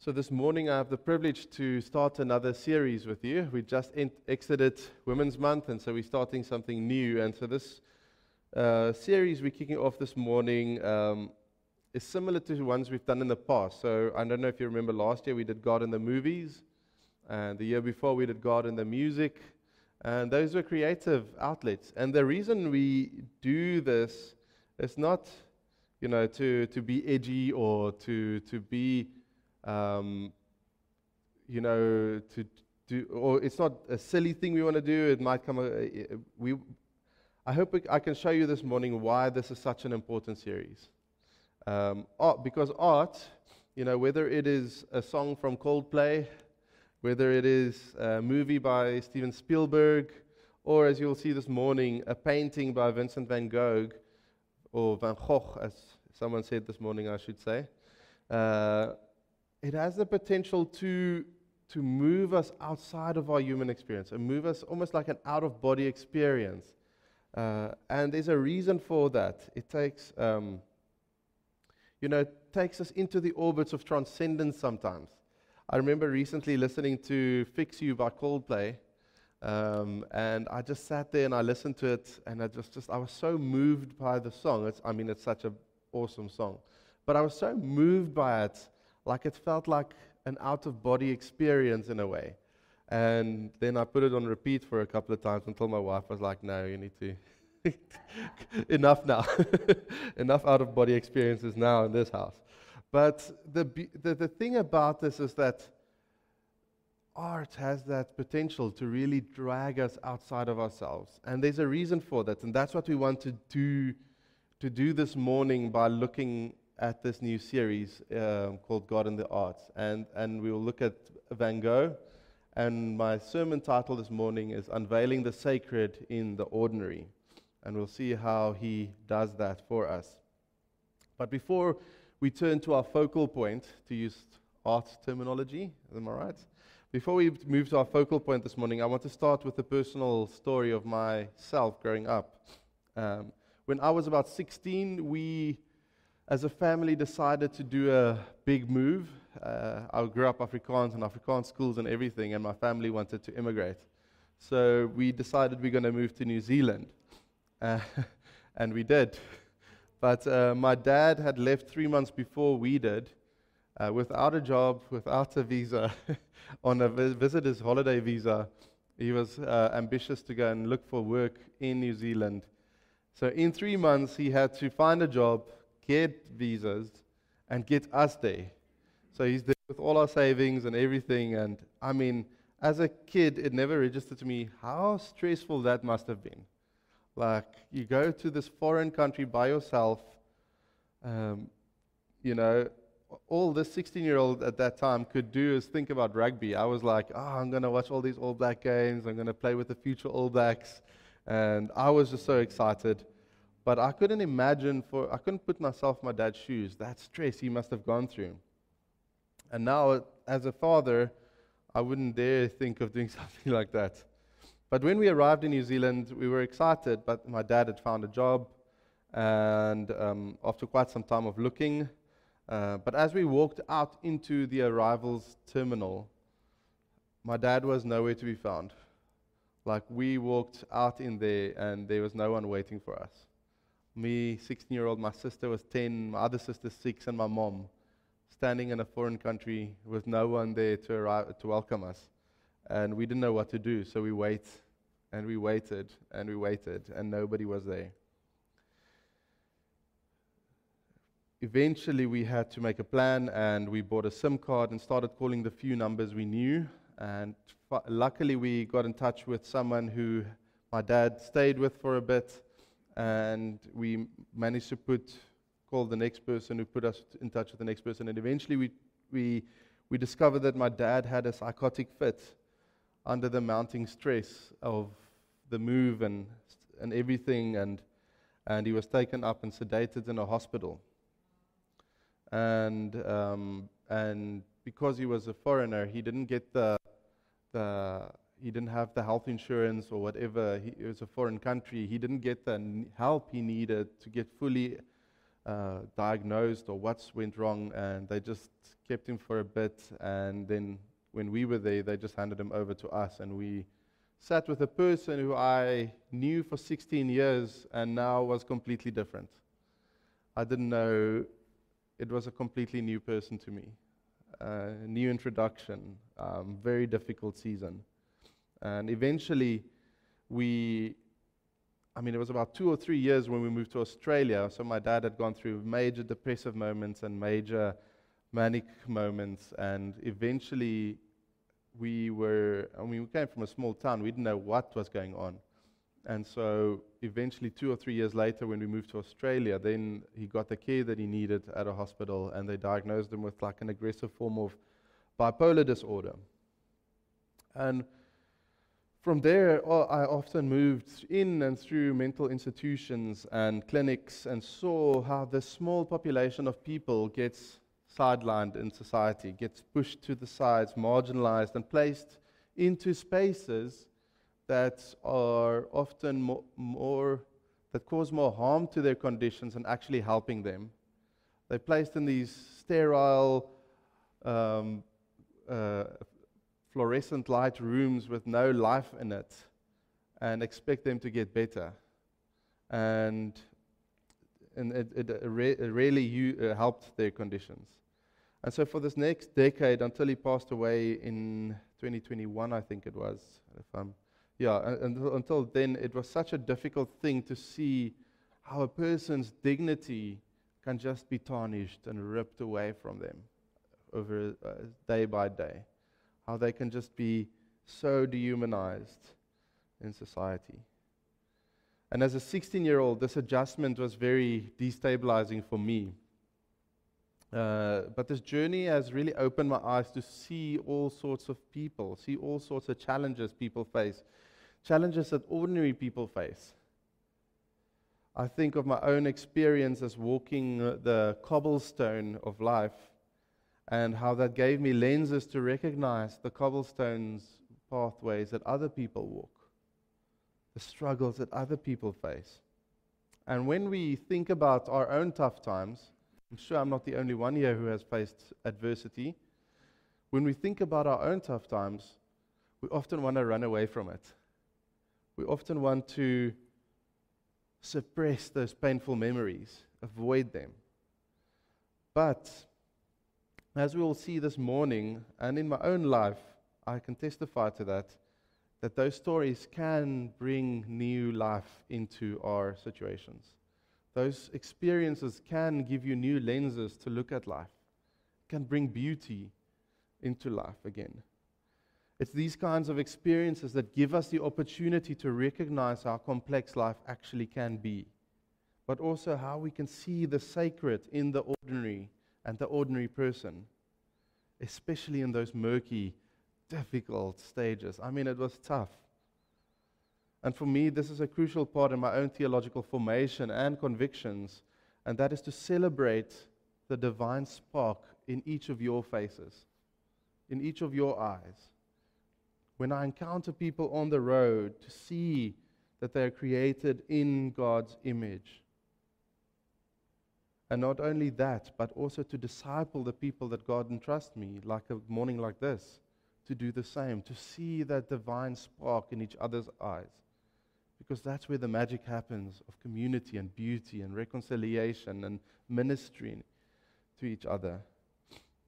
So this morning I have the privilege to start another series with you. We just exited Women's Month, and so we're starting something new. And so this series we're kicking off this morning is similar to the ones we've done in the past. So I don't know if you remember last year we did God in the movies, and the year before we did God in the music, and those were creative outlets. And the reason we do this is not, to be edgy or to be to do, or it's not a silly thing we want to do. It might come. I hope I can show you this morning why this is such an important series. Because art, whether it is a song from Coldplay, whether it is a movie by Steven Spielberg, or as you'll see this morning, a painting by Vincent van Gogh, or Van Gogh, as someone said this morning, I should say. It has the potential to move us outside of our human experience and move us almost like an out-of-body experience. And there's a reason for that. It takes, takes us into the orbits of transcendence sometimes. I remember recently listening to Fix You by Coldplay, and I just sat there and I listened to it, and I was so moved by the song. It's such an awesome song. But I was so moved by it, like it felt like an out-of-body experience in a way. And then I put it on repeat for a couple of times until my wife was like, no, you need to, enough now. Enough out-of-body experiences now in this house. But the thing about this is that art has that potential to really drag us outside of ourselves. And there's a reason for that. And that's what we want to do this morning by looking at this new series called God in the Arts. And we will look at Van Gogh. And my sermon title this morning is Unveiling the Sacred in the Ordinary. And we'll see how he does that for us. But before we turn to our focal point, to use art terminology, am I right? Before we move to our focal point this morning, I want to start with a personal story of myself growing up. When I was about 16, we as a family decided to do a big move. I grew up Afrikaans and Afrikaans schools and everything, and my family wanted to immigrate. So we decided we're going to move to New Zealand. And we did. But my dad had left 3 months before we did, without a job, without a visa, on a visitor's holiday visa. He was ambitious to go and look for work in New Zealand. So in 3 months, he had to find a job, get visas, and get us there. So he's there with all our savings and everything. And as a kid, it never registered to me how stressful that must have been. Like, you go to this foreign country by yourself, all this 16-year-old at that time could do is think about rugby. I was like, I'm going to watch all these All Black games. I'm going to play with the future All Blacks. And I was just so excited. But I couldn't I couldn't put myself in my dad's shoes. That stress he must have gone through. And now, as a father, I wouldn't dare think of doing something like that. But when we arrived in New Zealand, we were excited, but my dad had found a job, and after quite some time of looking, but as we walked out into the arrivals terminal, my dad was nowhere to be found. Like, we walked out in there, and there was no one waiting for us. Me, 16-year-old, my sister was 10, my other sister 6, and my mom, standing in a foreign country with no one there to welcome us. And we didn't know what to do, so we waited, and we waited, and we waited, and nobody was there. Eventually, we had to make a plan, and we bought a SIM card and started calling the few numbers we knew. And luckily, we got in touch with someone who my dad stayed with for a bit, and we managed to call the next person who put us in touch with the next person. And eventually, we discovered that my dad had a psychotic fit under the mounting stress of the move and everything, and he was taken up and sedated in a hospital. And because he was a foreigner, he didn't get he didn't have the health insurance or whatever. It was a foreign country. He didn't get the help he needed to get fully diagnosed or what went wrong, and they just kept him for a bit, and then when we were there, they just handed him over to us, and we sat with a person who I knew for 16 years and now was completely different. I didn't know. It was a completely new person to me. New introduction, very difficult season. And eventually, it was about 2 or 3 years when we moved to Australia. So my dad had gone through major depressive moments and major manic moments. And eventually, we came from a small town. We didn't know what was going on. And so eventually 2 or 3 years later, when we moved to Australia, then he got the care that he needed at a hospital, and they diagnosed him with like an aggressive form of bipolar disorder. And from there, I often moved in and through mental institutions and clinics and saw how this small population of people gets sidelined in society, gets pushed to the sides, marginalized, and placed into spaces that are often that cause more harm to their conditions than actually helping them. They're placed in these sterile, fluorescent light rooms with no life in it, and expect them to get better. And it really helped their conditions. And so for this next decade, until he passed away in 2021, I think it was, until then, it was such a difficult thing to see how a person's dignity can just be tarnished and ripped away from them over day by day. How they can just be so dehumanized in society. And as a 16-year-old, this adjustment was very destabilizing for me. But this journey has really opened my eyes to see all sorts of people, see all sorts of challenges people face, challenges that ordinary people face. I think of my own experience as walking the cobblestone of life, and how that gave me lenses to recognize the cobblestones pathways that other people walk, the struggles that other people face. And when we think about our own tough times, I'm sure I'm not the only one here who has faced adversity. When we think about our own tough times, we often want to run away from it. We often want to suppress those painful memories, avoid them. But as we will see this morning, and in my own life, I can testify to that those stories can bring new life into our situations. Those experiences can give you new lenses to look at life, can bring beauty into life again. It's these kinds of experiences that give us the opportunity to recognize how complex life actually can be, but also how we can see the sacred in the ordinary and the ordinary person, especially in those murky, difficult stages. I mean, it was tough. And for me, this is a crucial part in my own theological formation and convictions, and that is to celebrate the divine spark in each of your faces, in each of your eyes. When I encounter people on the road, to see that they are created in God's image. And not only that, but also to disciple the people that God entrusts me, like a morning like this, to do the same, to see that divine spark in each other's eyes. Because that's where the magic happens of community and beauty and reconciliation and ministry to each other.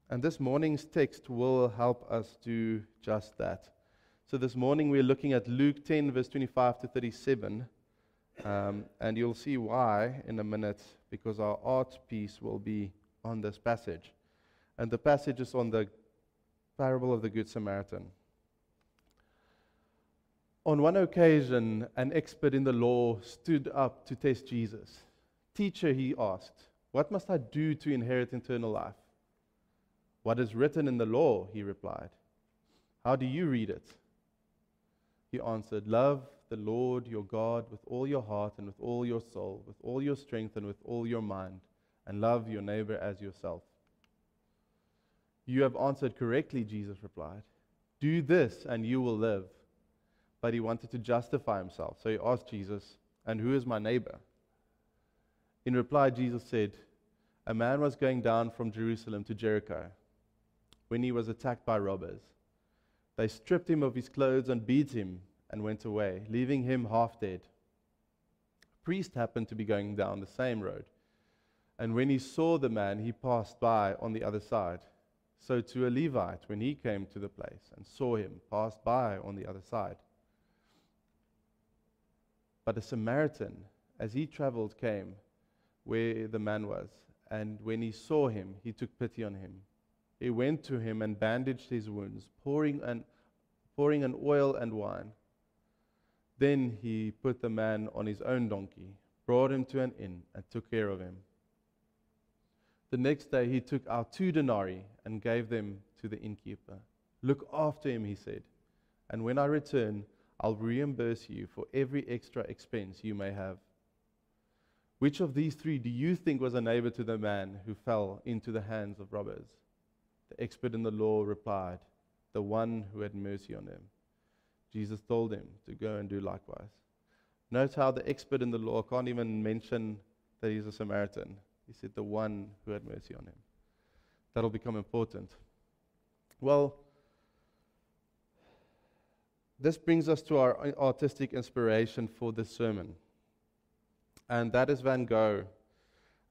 And this morning's text will help us do just that. So this morning we're looking at Luke 10, verse 25 to 37. And you'll see why in a minute, because our art piece will be on this passage. And the passage is on the parable of the Good Samaritan. On one occasion, an expert in the law stood up to test Jesus. "Teacher," he asked, "what must I do to inherit eternal life?" "What is written in the law?" he replied. "How do you read it?" He answered, "Love the Lord your God with all your heart and with all your soul, with all your strength and with all your mind, and love your neighbor as yourself." "You have answered correctly," Jesus replied. "Do this and you will live." But he wanted to justify himself, so he asked Jesus, "And who is my neighbor?" In reply, Jesus said, "A man was going down from Jerusalem to Jericho when he was attacked by robbers. They stripped him of his clothes and beat him and went away, leaving him half dead. A priest happened to be going down the same road, and when he saw the man, he passed by on the other side. So to a Levite, when he came to the place and saw him, passed by on the other side. But a Samaritan, as he traveled, came where the man was, and when he saw him, he took pity on him. He went to him and bandaged his wounds, pouring an oil and wine. Then he put the man on his own donkey, brought him to an inn, and took care of him. The next day he took out 2 denarii and gave them to the innkeeper. 'Look after him,' he said, 'and when I return, I'll reimburse you for every extra expense you may have.' Which of these 3 do you think was a neighbor to the man who fell into the hands of robbers?" The expert in the law replied, "The one who had mercy on him." Jesus told him to go and do likewise. Note how the expert in the law can't even mention that he's a Samaritan. He said, "The one who had mercy on him." That'll become important. Well, this brings us to our artistic inspiration for this sermon. And that is Van Gogh,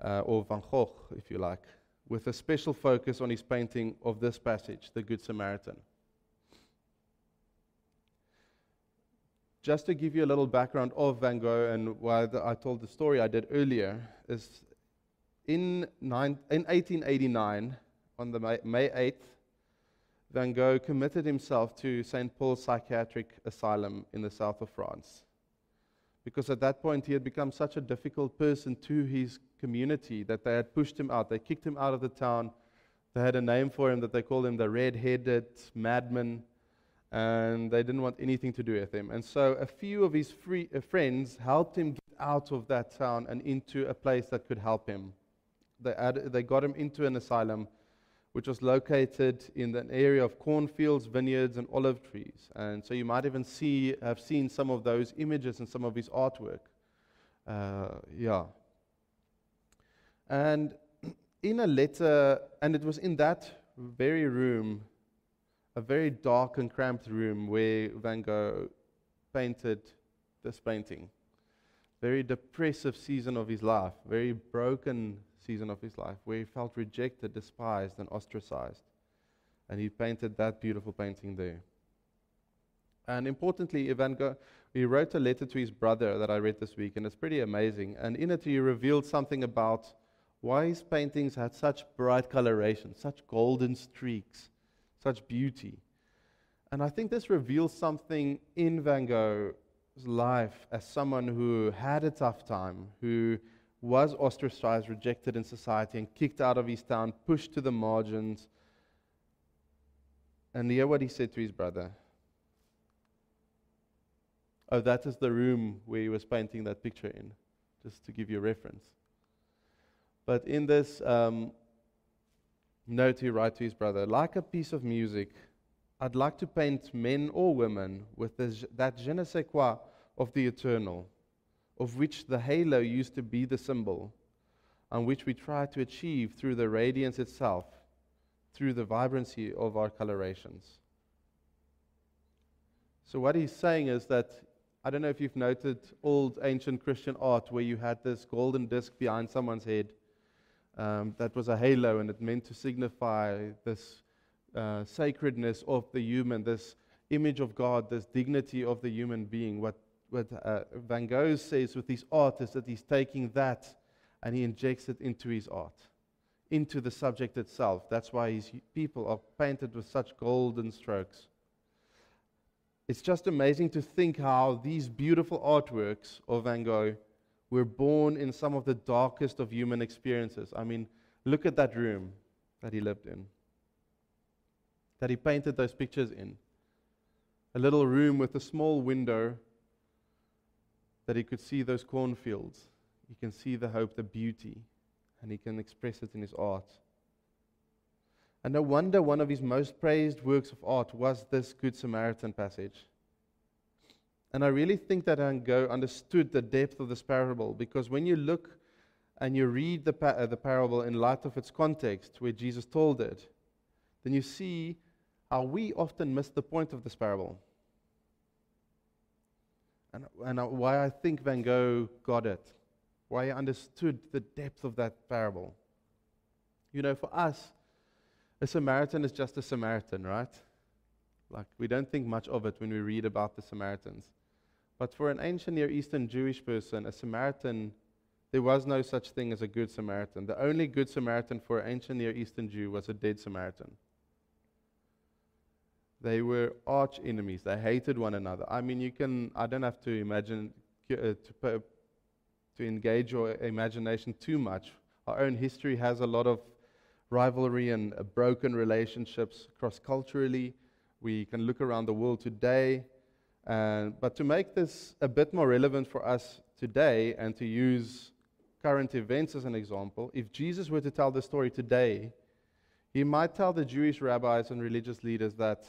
or Van Gogh, if you like, with a special focus on his painting of this passage, the Good Samaritan. Just to give you a little background of Van Gogh and why I told the story I did earlier, is in 1889, on the May 8th, Van Gogh committed himself to St. Paul's Psychiatric Asylum in the south of France. Because at that point he had become such a difficult person to his community that they had pushed him out. They kicked him out of the town. They had a name for him that they called him the red-headed madman, and they didn't want anything to do with him. And so a few of his friends helped him get out of that town and into a place that could help him. They got him into an asylum which was located in an area of cornfields, vineyards, and olive trees. And so you might even have seen some of those images in some of his artwork. And in a letter, and it was in that very room, a very dark and cramped room, where Van Gogh painted this painting. Very depressive season of his life, very broken season of his life, where he felt rejected, despised, and ostracized. And he painted that beautiful painting there. And importantly, Van Gogh, he wrote a letter to his brother that I read this week, and it's pretty amazing. And in it he revealed something about why his paintings had such bright coloration, such golden streaks, such beauty. And I think this reveals something in Van Gogh's life as someone who had a tough time, who was ostracized, rejected in society, and kicked out of his town, pushed to the margins. And hear what he said to his brother. Oh, that is the room where he was painting that picture in, just to give you a reference. But in this note he wrote to his brother, "Like a piece of music, I'd like to paint men or women with that je ne sais quoi of the eternal, of which the halo used to be the symbol, and which we try to achieve through the radiance itself, through the vibrancy of our colorations." So what he's saying is that, I don't know if you've noted old ancient Christian art where you had this golden disc behind someone's head that was a halo, and it meant to signify this sacredness of the human, this image of God, this dignity of the human being. What Van Gogh says with his art is that he's taking that and he injects it into his art, into the subject itself. That's why his people are painted with such golden strokes. It's just amazing to think how these beautiful artworks of Van Gogh were born in some of the darkest of human experiences. I mean, look at that room that he lived in, that he painted those pictures in. A little room with a small window that he could see those cornfields. He can see the hope, the beauty, and he can express it in his art. And no wonder one of his most praised works of art was this Good Samaritan passage. And I really think that Van Gogh understood the depth of this parable, because when you look and you read the parable in light of its context, where Jesus told it, then you see how we often miss the point of this parable. And why I think Van Gogh got it, why he understood the depth of that parable. You know, for us, a Samaritan is just a Samaritan, right? Like, we don't think much of it when we read about the Samaritans. But for an ancient Near Eastern Jewish person, a Samaritan, there was no such thing as a good Samaritan. The only good Samaritan for an ancient Near Eastern Jew was a dead Samaritan. They were arch enemies. They hated one another. I mean, I don't have to imagine, to engage your imagination too much. Our own history has a lot of rivalry and broken relationships cross-culturally. We can look around the world today. But to make this a bit more relevant for us today and to use current events as an example, if Jesus were to tell the story today, he might tell the Jewish rabbis and religious leaders that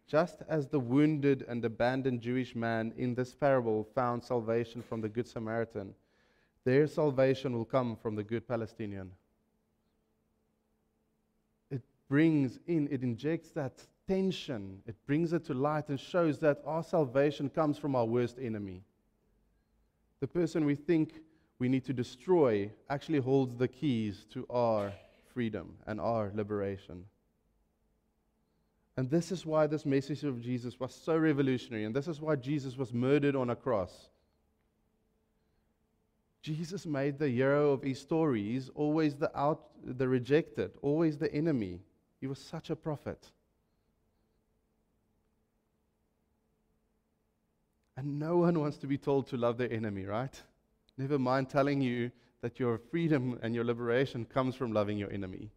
just as the wounded and abandoned Jewish man in this parable found salvation from the Good Samaritan, their salvation will come from the good Palestinian. It injects that tension, it brings it to light and shows that our salvation comes from our worst enemy. The person we think we need to destroy actually holds the keys to our freedom and our liberation. And this is why this message of Jesus was so revolutionary, and this is why Jesus was murdered on a cross. Jesus made the hero of his stories always the rejected, always the enemy. He was such a prophet. And no one wants to be told to love their enemy, right? Never mind telling you that your freedom and your liberation comes from loving your enemy.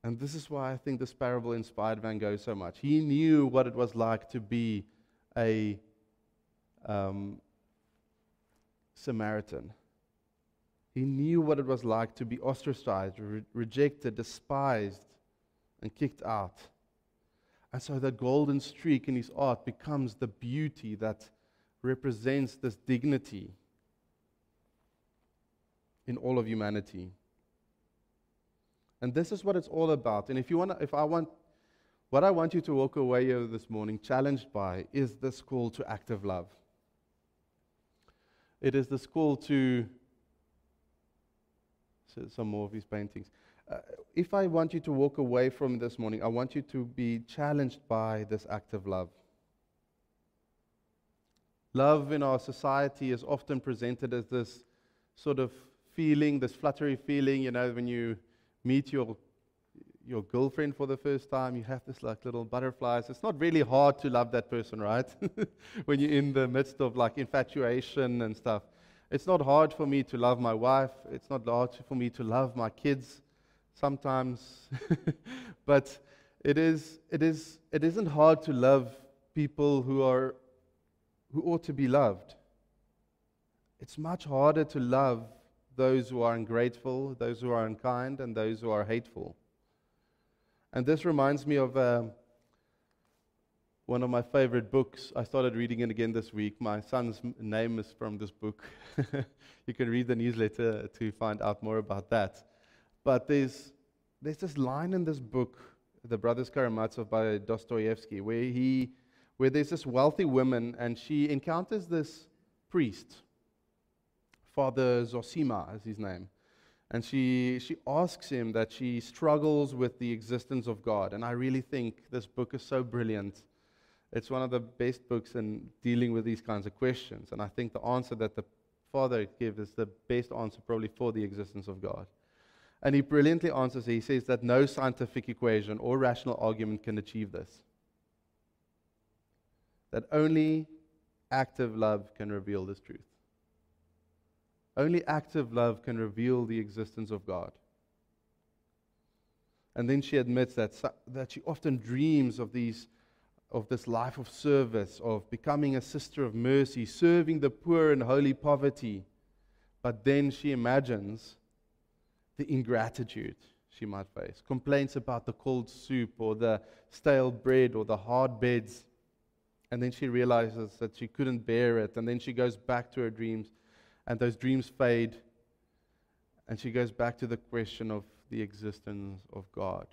And this is why I think this parable inspired Van Gogh so much. He knew what it was like to be a Samaritan. He knew what it was like to be ostracized, rejected, despised, and kicked out. And so the golden streak in his art becomes the beauty that represents this dignity in all of humanity. And this is what it's all about. And what I want you to walk away here this morning challenged by is this call to active love. It is this call to some more of these paintings. If I want you to walk away from this morning, I want you to be challenged by this active love. Love in our society is often presented as this sort of feeling, this fluttery feeling, you know, when you meet your girlfriend for the first time, you have this like little butterflies. It's not really hard to love that person, right? When you're in the midst of like infatuation and stuff. It's not hard for me to love my wife. It's not hard for me to love my kids sometimes. But it isn't hard to love people who ought to be loved. It's much harder to love those who are ungrateful, those who are unkind, and those who are hateful. And this reminds me of one of my favorite books. I started reading it again this week. My son's name is from this book. You can read the newsletter to find out more about that. But there's this line in this book, The Brothers Karamazov by Dostoevsky, where there's this wealthy woman, and she encounters this priest. Father Zosima is his name. And she asks him that she struggles with the existence of God. And I really think this book is so brilliant. It's one of the best books in dealing with these kinds of questions. And I think the answer that the father gives is the best answer probably for the existence of God. And he brilliantly answers. He says that no scientific equation or rational argument can achieve this. That only active love can reveal this truth. Only active love can reveal the existence of God. And then she admits that she often dreams of this life of service, of becoming a sister of mercy, serving the poor in holy poverty. But then she imagines the ingratitude she might face, complaints about the cold soup or the stale bread or the hard beds. And then she realizes that she couldn't bear it. And then she goes back to her dreams. and those dreams fade, and she goes back to the question of the existence of God.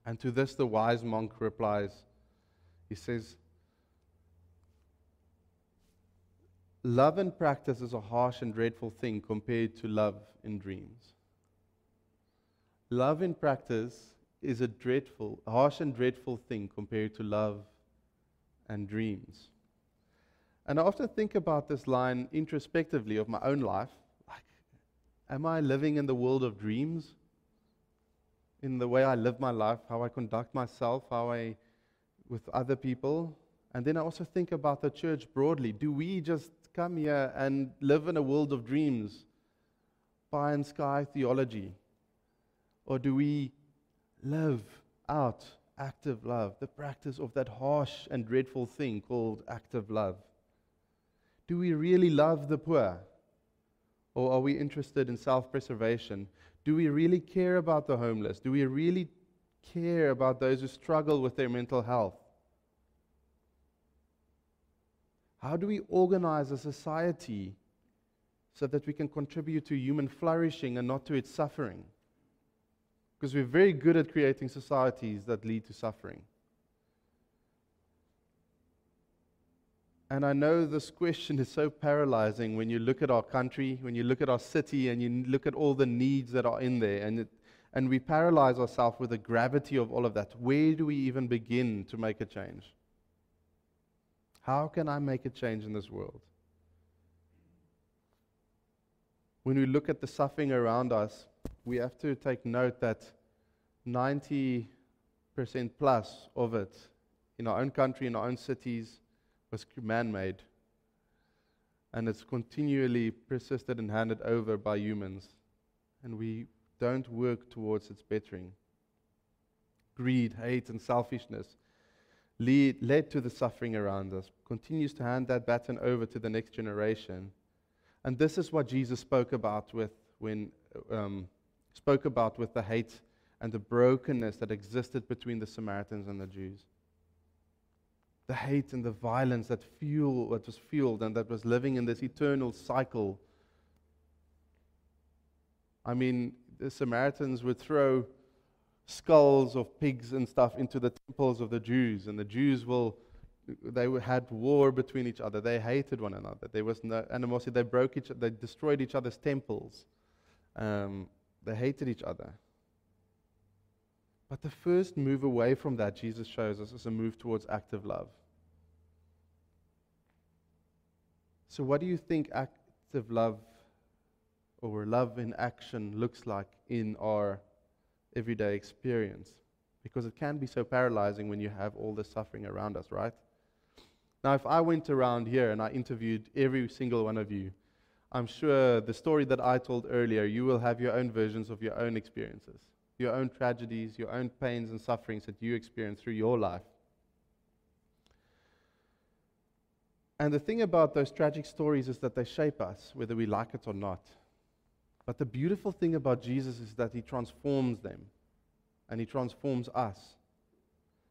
And to this the wise monk replies, he says, love in practice is a harsh and dreadful thing compared to love in dreams. Love in practice is a harsh and dreadful thing compared to love and dreams. And I often think about this line introspectively of my own life. Like, am I living in the world of dreams? In the way I live my life, how I conduct myself, with other people? And then I also think about the church broadly. Do we just come here and live in a world of dreams, pie and sky theology? Or do we live out active love, the practice of that harsh and dreadful thing called active love? Do we really love the poor? Or are we interested in self-preservation? Do we really care about the homeless? Do we really care about those who struggle with their mental health? How do we organize a society so that we can contribute to human flourishing and not to its suffering? Because we're very good at creating societies that lead to suffering. And I know this question is so paralyzing when you look at our country, when you look at our city, and you look at all the needs that are in there, and we paralyze ourselves with the gravity of all of that. Where do we even begin to make a change? How can I make a change in this world? When we look at the suffering around us, we have to take note that 90% plus of it in our own country, in our own cities, was man-made. And it's continually persisted and handed over by humans. And we don't work towards its bettering. Greed, hate, and selfishness led to the suffering around us, continues to hand that baton over to the next generation. And this is what Jesus spoke about with the hate and the brokenness that existed between the Samaritans and the Jews. The hate and the violence that was fueled and that was living in this eternal cycle. I mean, the Samaritans would throw skulls of pigs and stuff into the temples of the Jews, and the Jews had war between each other. They hated one another. There was no animosity. They destroyed each other's temples. They hated each other. But the first move away from that, Jesus shows us, is a move towards active love. So what do you think active love or love in action looks like in our everyday experience? Because it can be so paralyzing when you have all this suffering around us, right? Now, if I went around here and I interviewed every single one of you, I'm sure the story that I told earlier, you will have your own versions of your own experiences, your own tragedies, your own pains and sufferings that you experience through your life. And the thing about those tragic stories is that they shape us, whether we like it or not. But the beautiful thing about Jesus is that He transforms them, and He transforms us.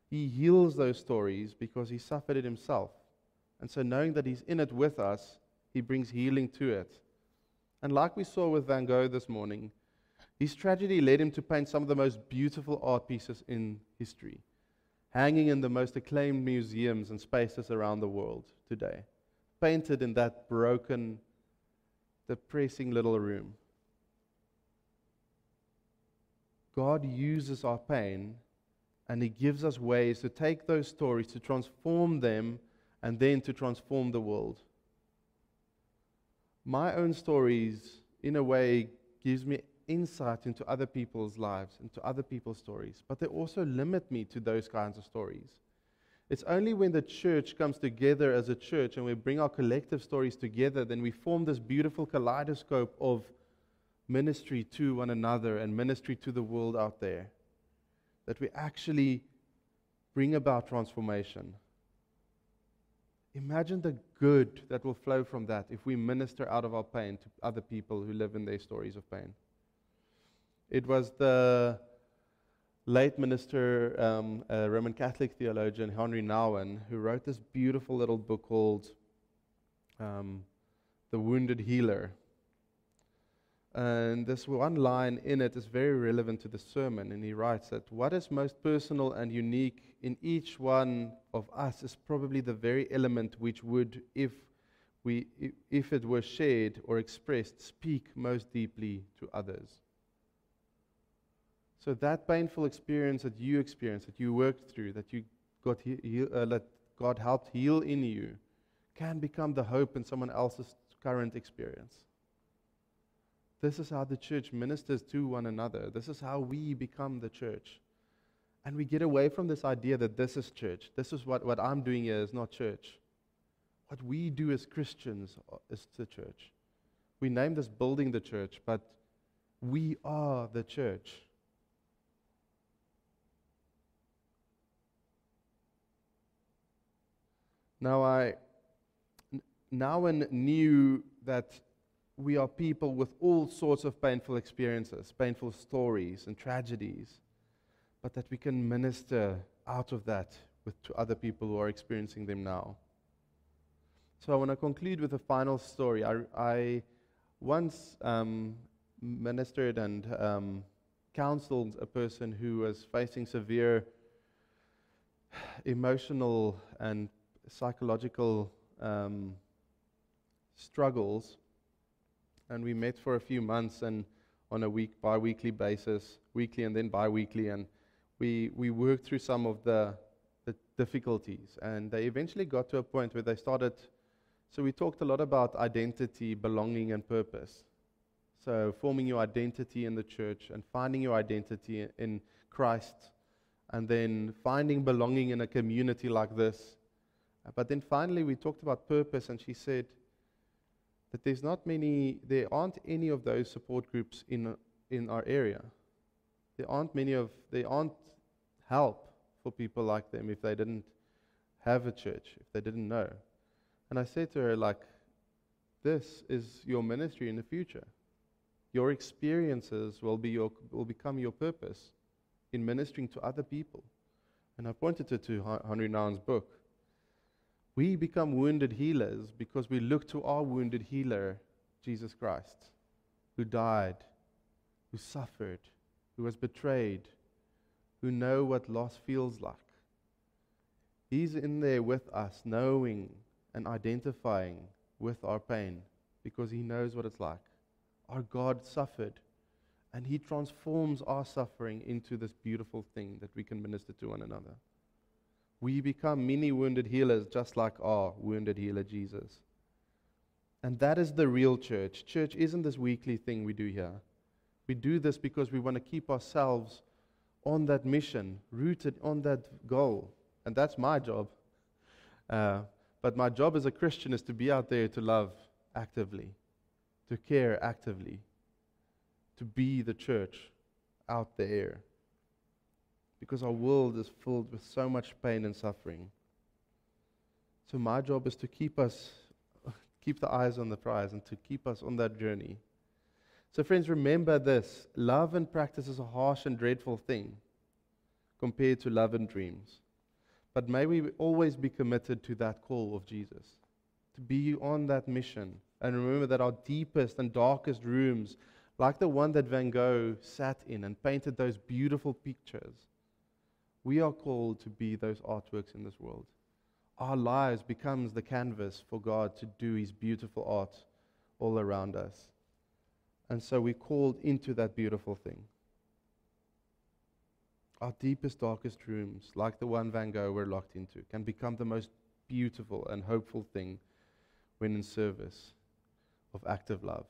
He heals those stories because He suffered it Himself. And so knowing that He's in it with us, He brings healing to it. And like we saw with Van Gogh this morning, his tragedy led him to paint some of the most beautiful art pieces in history, hanging in the most acclaimed museums and spaces around the world today, painted in that broken, depressing little room. God uses our pain, and He gives us ways to take those stories, to transform them, and then to transform the world. My own stories, in a way, gives me insight into other people's lives, into other people's stories, but they also limit me to those kinds of stories. It's only when the church comes together as a church and we bring our collective stories together, then we form this beautiful kaleidoscope of ministry to one another and ministry to the world out there, that we actually bring about transformation. Imagine the good that will flow from that if we minister out of our pain to other people who live in their stories of pain. It was the late minister, Roman Catholic theologian Henry Nouwen, who wrote this beautiful little book called the wounded healer. And this one line in it is very relevant to the sermon, and he writes that what is most personal and unique in each one of us is probably the very element which would, if it were shared or expressed, speak most deeply to others. So that painful experience that you experienced, that you worked through, that you got that God helped heal in you, can become the hope in someone else's current experience. This is how the church ministers to one another. This is how we become the church. And we get away from this idea that this is church. This is what I'm doing here is not church. What we do as Christians is the church. We name this building the church, but we are the church. Now I knew that we are people with all sorts of painful experiences, painful stories and tragedies, but that we can minister out of that to other people who are experiencing them now. So I want to conclude with a final story. I once ministered and counseled a person who was facing severe emotional and psychological struggles, and we met for a few months and on a bi-weekly basis, weekly and then bi-weekly, and we worked through some of the difficulties, and they eventually got to a point where they started. So we talked a lot about identity, belonging, and purpose. So forming your identity in the church and finding your identity in Christ, and then finding belonging in a community like this. But then finally we talked about purpose, and she said that there aren't any of those support groups in our area. There aren't help for people like them if they didn't have a church, if they didn't know. And I said to her, this is your ministry in the future. Your experiences will become your purpose in ministering to other people. And I pointed her to Henry Nouwen's book. We become wounded healers because we look to our wounded healer, Jesus Christ, who died, who suffered, who was betrayed, who know what loss feels like. He's in there with us, knowing and identifying with our pain because he knows what it's like. Our God suffered, and he transforms our suffering into this beautiful thing that we can minister to one another. We become mini wounded healers just like our wounded healer Jesus. And that is the real church. Church isn't this weekly thing we do here. We do this because we want to keep ourselves on that mission, rooted on that goal. And that's my job. But my job as a Christian is to be out there to love actively, to care actively, to be the church out there. Because our world is filled with so much pain and suffering. So my job is to keep the eyes on the prize and to keep us on that journey. So friends, remember this. Love and practice is a harsh and dreadful thing compared to love and dreams. But may we always be committed to that call of Jesus, to be on that mission. And remember that our deepest and darkest rooms, like the one that Van Gogh sat in and painted those beautiful pictures, we are called to be those artworks in this world. Our lives becomes the canvas for God to do His beautiful art all around us. And so we're called into that beautiful thing. Our deepest, darkest rooms, like the one Van Gogh we're locked into, can become the most beautiful and hopeful thing when in service of active love.